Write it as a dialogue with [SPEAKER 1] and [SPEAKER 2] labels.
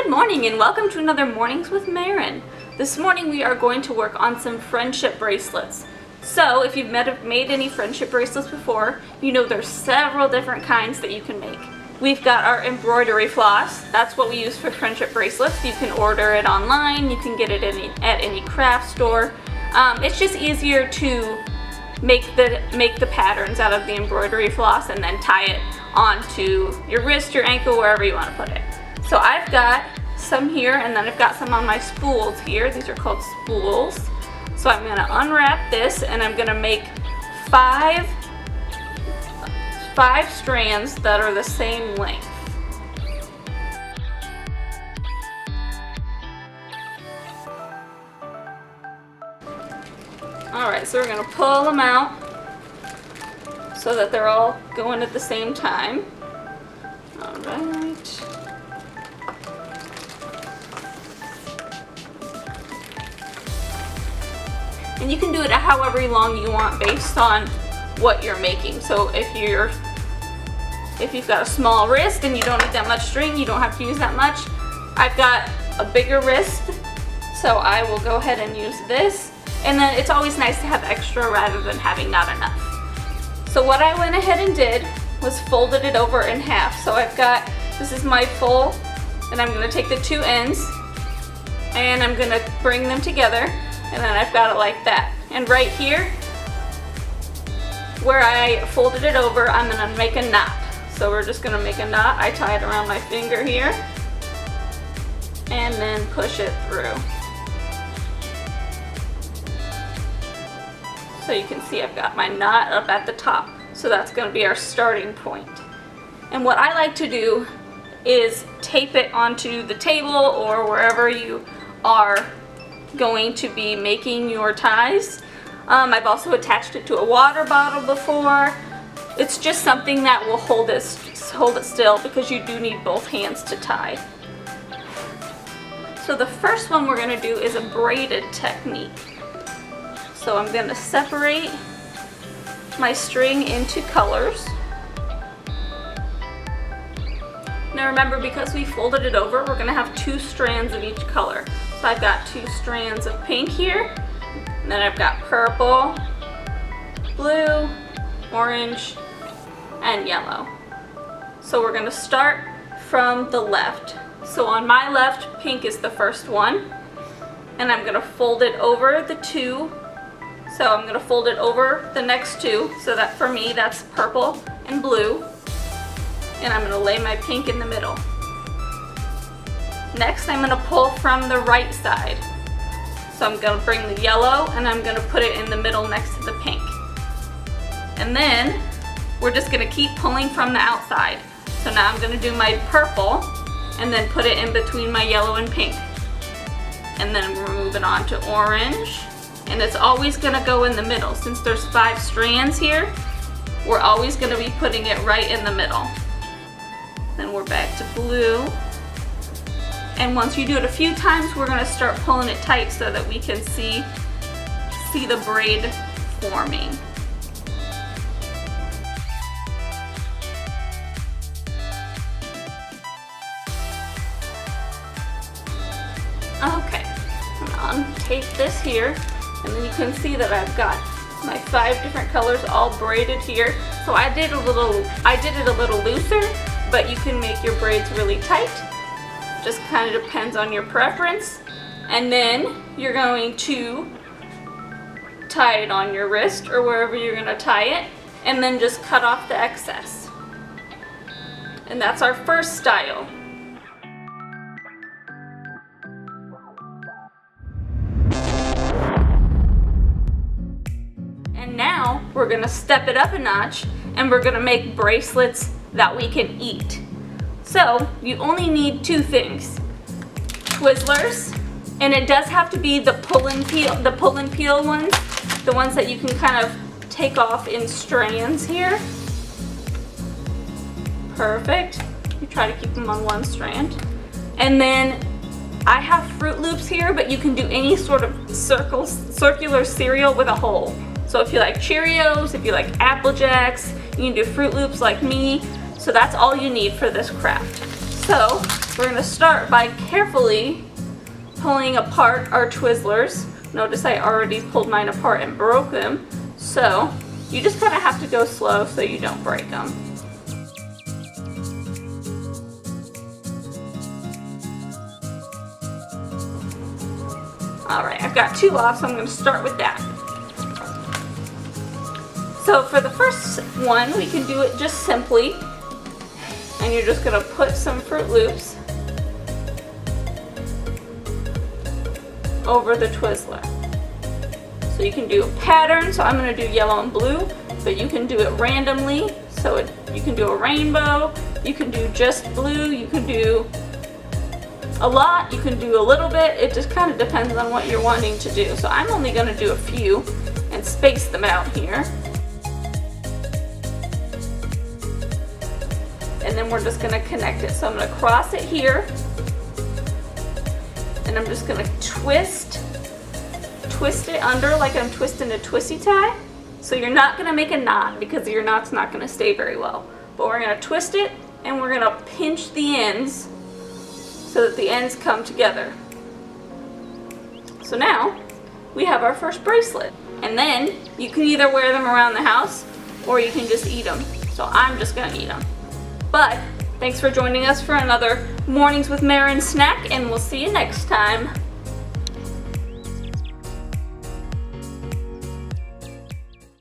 [SPEAKER 1] Good morning and welcome to another Mornings with Maren. This morning we are going to work on some friendship bracelets. So if you've made any friendship bracelets before, you know there's several different kinds that you can make. We've got our embroidery floss. That's what we use for friendship bracelets. You can order it online, you can get it at any craft store. It's just easier to make the patterns out of the embroidery floss and then tie it onto your wrist, your ankle, wherever you want to put it. So I've got some here, and then I've got some on my spools here. These are called spools. So I'm going to unwrap this and I'm going to make five strands that are the same length. Alright, so we're going to pull them out so that they're all going at the same time. Alright. And you can do it however long you want based on what you're making. So if you've got a small wrist and you don't need that much string, you don't have to use that much. I've got a bigger wrist, so I will go ahead and use this. And then it's always nice to have extra rather than having not enough. So what I went ahead and did was folded it over in half. So I've got, this is my full, and I'm going to take the two ends and I'm going to bring them together. And then I've got it like that. And right here, where I folded it over, I'm going to make a knot. So we're just going to make a knot. I tie it around my finger here. And then push it through. So you can see I've got my knot up at the top. So that's going to be our starting point. And what I like to do is tape it onto the table or wherever you are going to be making your ties. I've also attached it to a water bottle before. It's just something that will hold it still because you do need both hands to tie. So the first one we're going to do is a braided technique. So I'm going to separate my string into colors. Now remember, because we folded it over, we're going to have two strands of each color. So I've got two strands of pink here, and then I've got purple, blue, orange, and yellow. So we're going to start from the left. So on my left, pink is the first one, and I'm going to fold it over the two. So I'm going to fold it over the next two, so that for me that's purple and blue, and I'm going to lay my pink in the middle. Next, I'm going to pull from the right side. So I'm going to bring the yellow and I'm going to put it in the middle next to the pink. And then we're just going to keep pulling from the outside. So now I'm going to do my purple and then put it in between my yellow and pink. And then we're moving on to orange. And it's always going to go in the middle. Since there's 5 strands here, we're always going to be putting it right in the middle. Then we're back to blue. And once you do it a few times, we're going to start pulling it tight so that we can see the braid forming. Okay, I'm going to tape this here, and then you can see that I've got my 5 different colors all braided here. So I did it a little looser, but you can make your braids really tight. Just kind of depends on your preference. And then you're going to tie it on your wrist or wherever you're going to tie it, and then just cut off the excess. And that's our first style. And now we're going to step it up a notch, and we're going to make bracelets that we can eat. So you only need 2 things: Twizzlers, and it does have to be the pull and peel ones, the ones that you can kind of take off in strands here. Perfect. You try to keep them on one strand. And then I have Fruit Loops here, but you can do any sort of circular cereal with a hole. So if you like Cheerios, if you like Apple Jacks, you can do Fruit Loops like me. So that's all you need for this craft. So we're going to start by carefully pulling apart our Twizzlers. Notice I already pulled mine apart and broke them. So you just kind of have to go slow so you don't break them. Alright, I've got 2 off, so I'm going to start with that. So for the first one, we can do it just simply. And you're just going to put some Fruit Loops over the Twizzler. So you can do a pattern, so I'm going to do yellow and blue, but you can do it randomly. So you can do a rainbow, you can do just blue, you can do a lot, you can do a little bit. It just kind of depends on what you're wanting to do. So I'm only going to do a few and space them out here. And then we're just going to connect it. So I'm going to cross it here. And I'm just going to twist it under like I'm twisting a twisty tie. So you're not going to make a knot because your knot's not going to stay very well. But we're going to twist it and we're going to pinch the ends so that the ends come together. So now we have our first bracelet. And then you can either wear them around the house or you can just eat them. So I'm just going to eat them. But thanks for joining us for another Mornings with Maren snack, and we'll see you next time.